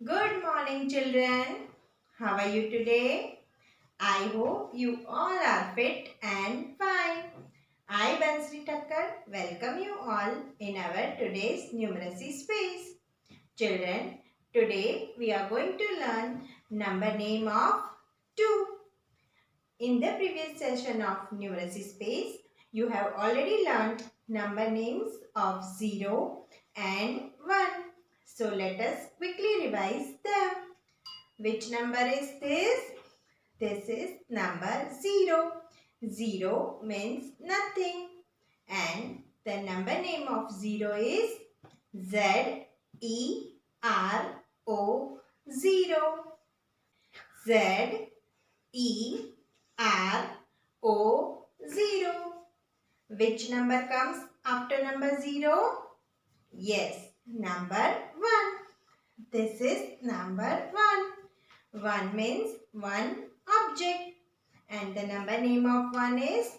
Good morning, children. How are you today? I hope you all are fit and fine. I, Bansri Thakkar, welcome you all in our today's numeracy space. Children, today we are going to learn number name of 2. In the previous session of numeracy space, you have already learned number names of 0 and 1. So let us quickly revise them. Which number is this? This is number 0. 0 means nothing. And the number name of 0 is Z-E-R-O 0. Z-E-R-O 0. Which number comes after number 0? Yes, number 1. This is number 1. 1 means one object. And the number name of 1 is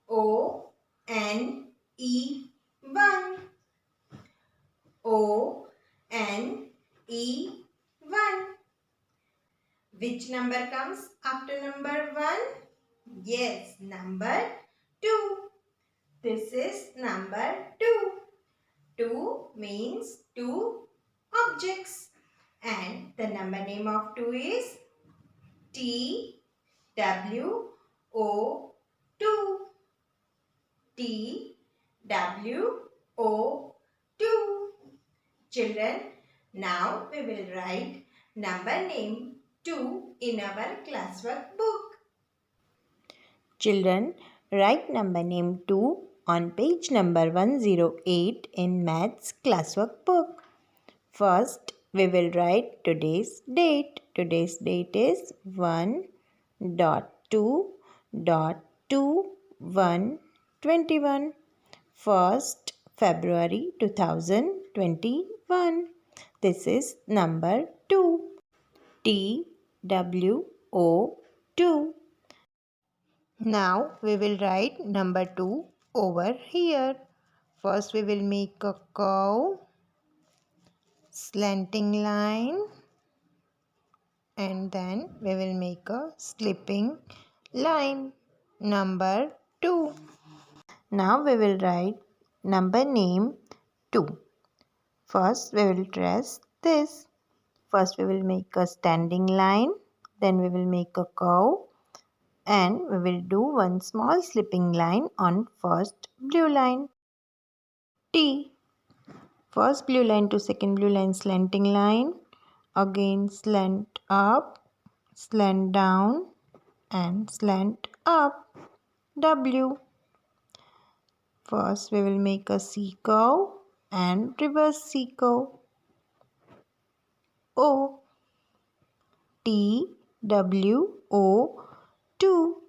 O-N-E 1. O-N-E 1. Which number comes after number 1? Yes, number 2. This is number 2. 2 means 2 objects. And the number name of 2 is T-W-O-2. T-W-O-2. Children, now we will write number name 2 in our classwork book. Children, write number name 2 on page number 108 in Maths classwork book. First, we will write today's date. Today's date is 1.2.2121. 1st February 2021. This is number 2. TWO2. Now we will write number 2 over here. First we will make a curve, slanting line, and then we will make a slipping line. Number 2. Now we will write number name 2. First we will trace this. First we will make a standing line, then we will make a curve, and we will do one small slipping line on first blue line. T. First blue line to second blue line slanting line. Again slant up, slant down, and slant up. W. First we will make a C curve and reverse C curve. O. T. W. O. 2.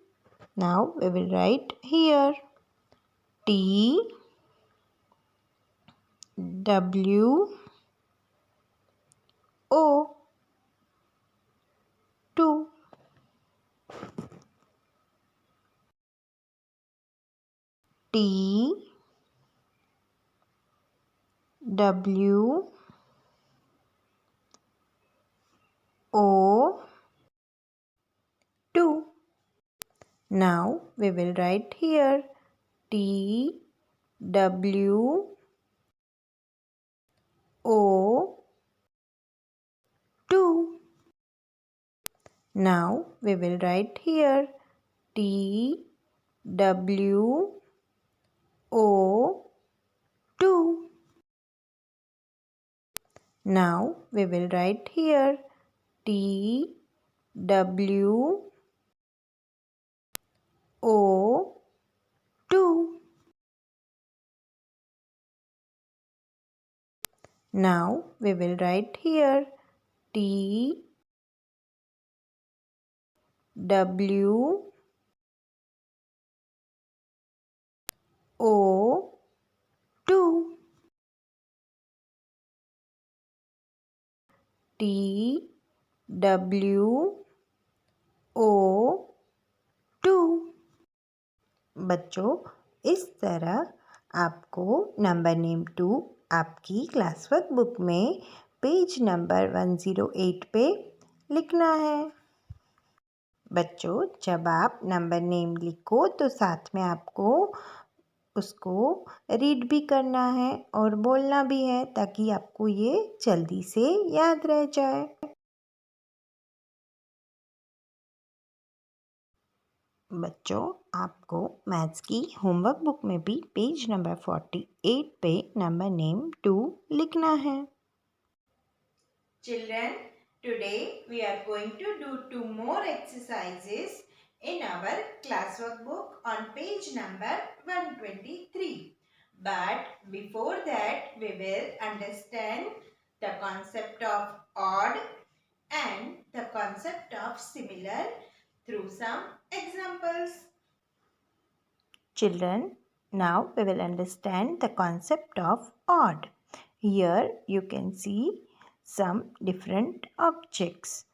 Now we will write here T W O 2. T W O 2. Now we will write here T W O 2. Now we will write here T W O 2. Now we will write here T W O 2. Now we will write here T W O 2. T W O 2. बच्चों, इस तरह आपको number name 2 आपकी class work book में page number 108 पे लिखना है। बच्चों, जब आप नंबर नेम लिखो तो साथ में आपको उसको रीड भी करना है और बोलना भी है ताकि आपको ये जल्दी से याद रह जाए। बच्चों, आपको मैथ्स की होमवर्क बुक में भी पेज नंबर 48 पे नंबर नेम 2 लिखना है। Children, today we are going to do 2 more exercises in our classwork book on page number 123. But before that, we will understand the concept of odd and the concept of similar through some examples. Children, now we will understand the concept of odd. Here you can see some different objects.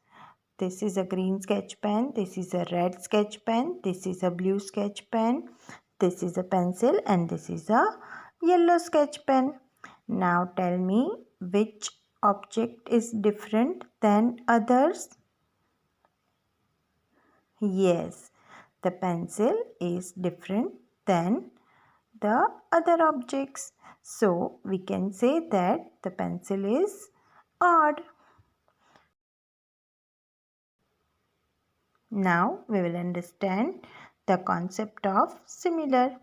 This is a green sketch pen, this is a red sketch pen, this is a blue sketch pen, this is a pencil and this is a yellow sketch pen. Now tell me which object is different than others? Yes, the pencil is different than the other objects. So we can say that the pencil is odd. Now we will understand the concept of similar.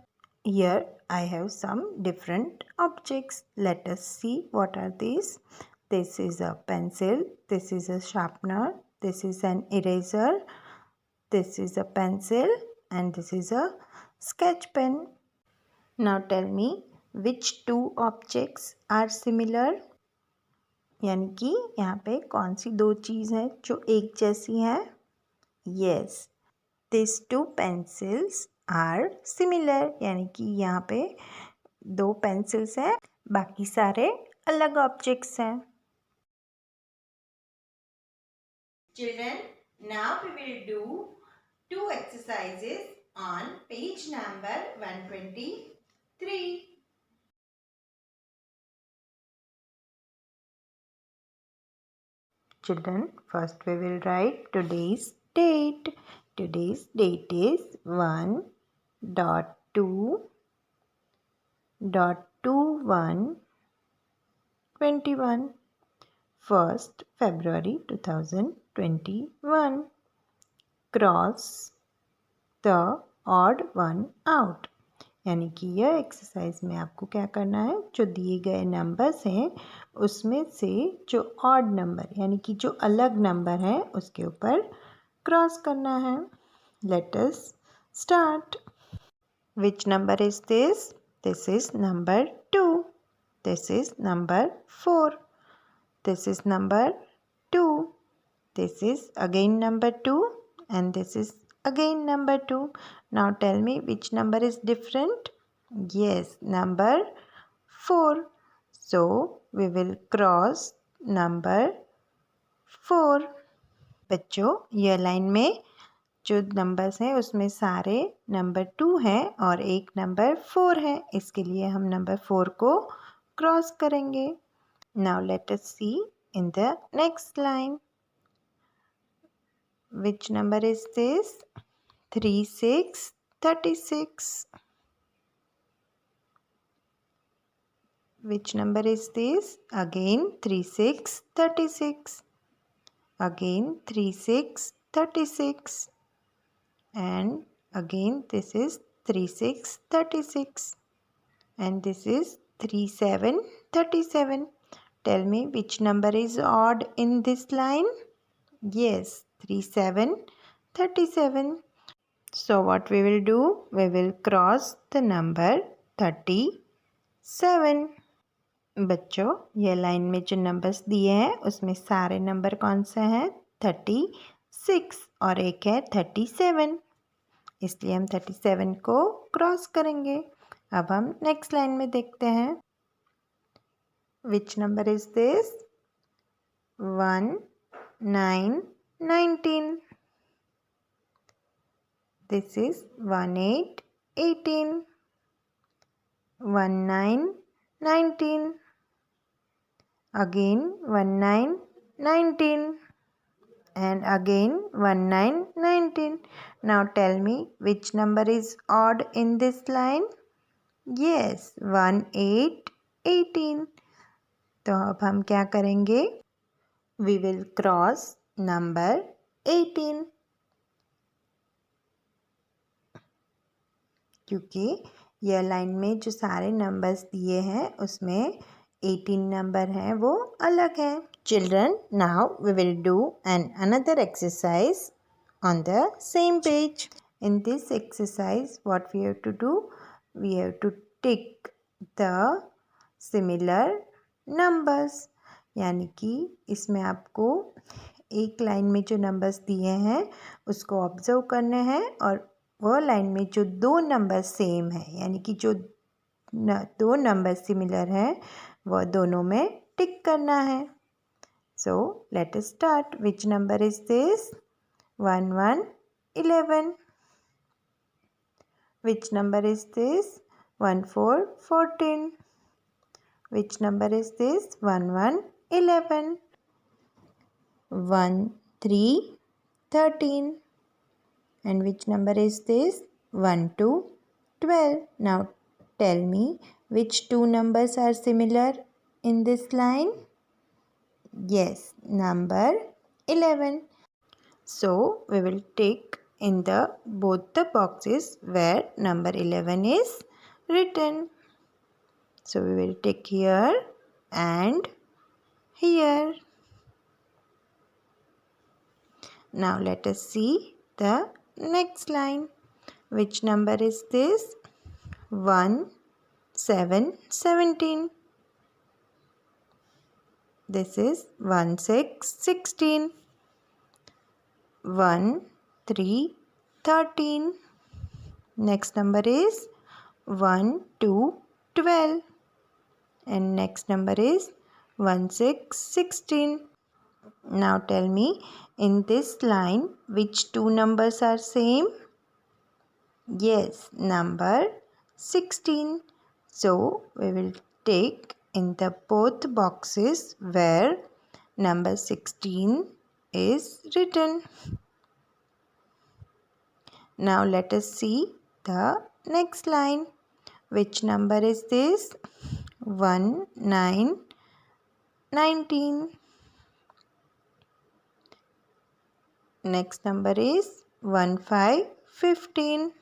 Here I have some different objects. Let us see what are these. This is a pencil, this is a sharpener, this is an eraser, this is a pencil and this is a sketch pen. Now tell me which two objects are similar? यानी कि यहाँ पे कौन सी दो चीज़ है जो एक जैसी है? Yes, these two pencils are similar. यानी कि यहाँ पे दो पेंसिल्स हैं, बाकी सारे अलग ऑब्जेक्ट्स हैं. Children, now we will do 2 exercises on page number 123. Children, first we will write today's date. Today's date is 1.2.21 1st February 2021. Cross the odd one out. यानी कि यह एक्सरसाइज में आपको क्या करना है, जो दिए गए नंबर्स हैं उसमें से जो ऑड नंबर यानी कि जो अलग नंबर है उसके ऊपर क्रॉस करना है. Let us start. Which number is this? This is number 2. This is number 4. This is number 2. This is again number 2 and this is again number 2. Now tell me which number is different? Yes, number 4. So we will cross number 4. बच्चों, यह line में जो numbers हैं उसमें सारे number 2 हैं और एक नंबर 4 है, इसके लिए हम नंबर 4 को क्रॉस करेंगे. Now let us see in the next line. Which number is this? 3, 6, 36. Which number is this? Again 3, 6, 36. Again 3, 6, 36. And again this is 3, 6, 36. And this is 3, 7, 37. Tell me which number is odd in this line? Yes, 3, 7, 37. So what we will do? We will cross the number 37. बच्चों, यह line में जो numbers दिए हैं उसमें सारे number कौन से हैं? 36 और एक है 37, इसलिए हम 37 को क्रॉस करेंगे. अब हम नेक्स्ट लाइन में देखते हैं. Which number is this? 1, 9, 19. This is 1, 8, 18. 1, 9, 19. again 1919, and again 1919. Now tell me which number is odd in this line? Yes, 1818. तो अब हम क्या करेंगे? We will cross number 18, क्योंकि यह लाइन में जो सारे नंबर्स दिए हैं उसमें 18 नंबर हैं वो अलग है. Children, now we will do another exercise on the same page. In this exercise, what we have to do? We have to tick the similar numbers. यानी कि इसमें आपको एक लाइन में जो नंबर्स दिए हैं उसको ऑब्जर्व करने हैं और वो लाइन में जो दो नंबर सेम है यानी कि जो दो नंबर सिमिलर हैं वो दोनों में टिक करना है. So let us start. Which number is this? 1111. Which number is this? 1414. Which number is this? 1111. 1313. And which number is this? 1212. Now tell me which two numbers are similar in this line? Yes, number 11. So we will tick in the both the boxes where number 11 is written. So we will tick here and here. Now let us see the next line. Which number is this? 1717. This is 1616. 1313. Next number is 1212. And next number is 1616. Now tell me, in this line which two numbers are same? Yes, number 16. So we will take in the both boxes where number 16 is written. Now let us see the next line. Which number is this? 1919. Next number is 1515.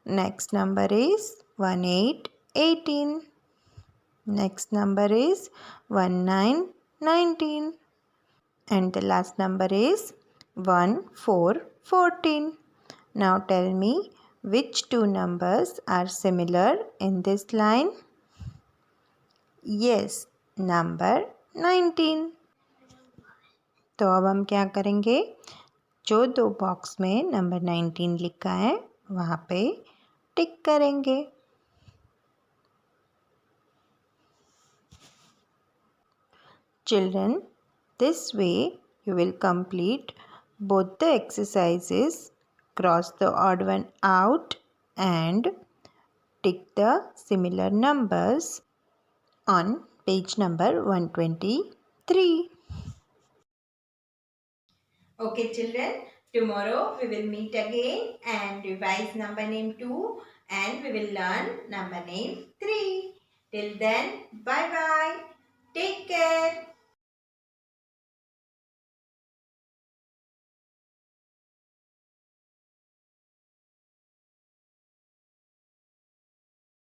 Next number is 1818. Next number is 1919. And the last number is 1414. Now tell me which two numbers are similar in this line? Yes, number 19. तो अब हम क्या करेंगे? जो दो box में number 19 लिखा है वहाँ पे टिक करेंगे. Children, this way you will complete both the exercises, cross the odd one out and tick the similar numbers on page number 123. Okay children, tomorrow we will meet again and revise number name 2 and we will learn number name 3. Till then, bye bye.